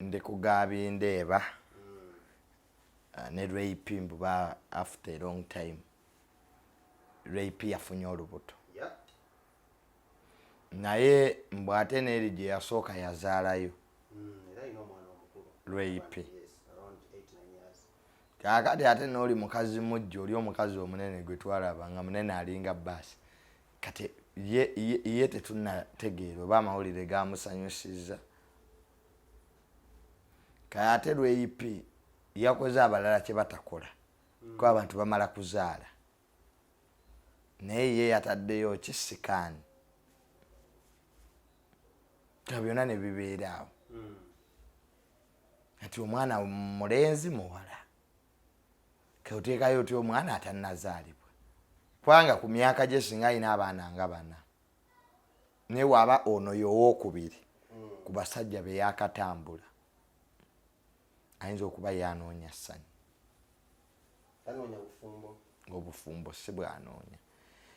ndikugabi ndeeba ne rape mbuba after a long time rape yafunye olubuto naye mbwate neri gye yasooka yazaalayo rape kakati ate n'oli mukazi mujja oli omukazi omunene gwe twalaba nga munene alinga baasi kati ye tetunnategeera oba amawulire gamusanyusiza kaya ate rape yakoze abalala kye batakola kuba abantu bamala kuzaala naye ye yataddeyo kisikaani byonna ne bibeera awo kati omwana mulenzi muwala oteekayo oti omwana atannazaalibwa kubanga ku myaka gye singa alina abaana nga bana naye waba ono yowookubiri ku basajja be yakatambula ayinza okuba yanoonya ssanyu obufumbo si bwanoonya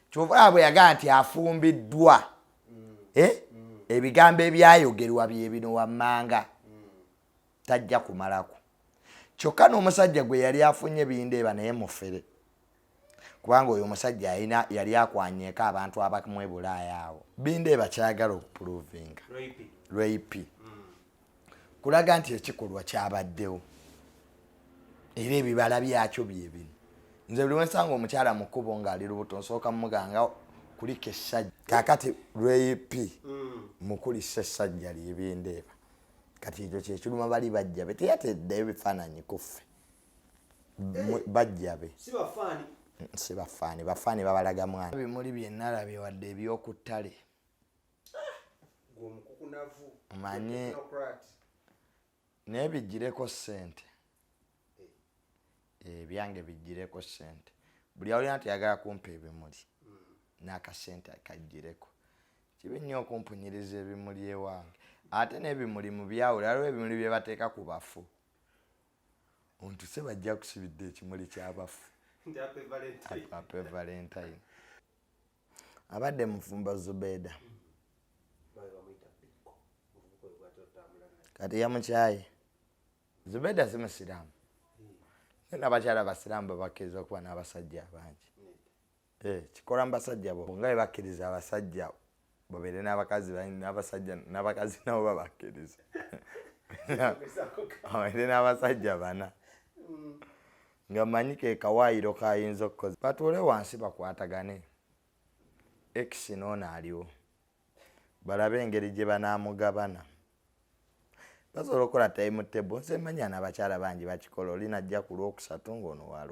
kyova bwe yagaa nti afumbiddwa ebigambo ebyayogerwa bye bino wammanga tajja kumalako kyokka n'omusajja gwe yali afunye bindeeba naye mufere kubanga oyo omusajja yali akwanyeeko abantu abamwe Bulaaya awo bindeeba kyayagala okupuruvinga rape kulaga nti ekikolwa kyabaddewo era ebibala byakyo bye bino nze buli wensanga omukyala mu kkubo ng'ali lubuto nsooka muganga kuliko essajja kakati rape mukulisa essajja lyebindeeba kati ekyo kyekiruma bali bajja be teyateddeyo bifaananyi kuffe bajja be si bafaani bafaani babalaga mwana bimuli byennalabye wadde ebyokuttale manye naye bijjireko ssente ebyange bijjireko ssente buli awulira nti yagala kumpa ebimuli n'akasente kajjireko kibi nnyo okumpunyiriza ebimuli ewange ate n'ebimuli mu byawula waliwo ebimuli bye bateeka ku bafu omuntu se bajja kusibidde ekimuli ky'abafu ape valentine abadde mufumba Zubeda kati yamukyaye Zubeda si musiraamu n'abakyala basiraamu babakkiriza okuba n'abasajja abangi kikola mu basajja bo nga bwe bakkiriza abasajja babeere n'abakazi n'abasajja n'abakazi nabo babakkiriza babeere n'abasajja bana nga manyi ke kawaayiro kayinza okukoza batuule wansi bakwatagane x n'ono aliwo balabe engeri gye banaamugabana basobola okukola time table nze manya n'abakyala bangi bakikola oli najja ku Lwokusatu ng'ono waalwa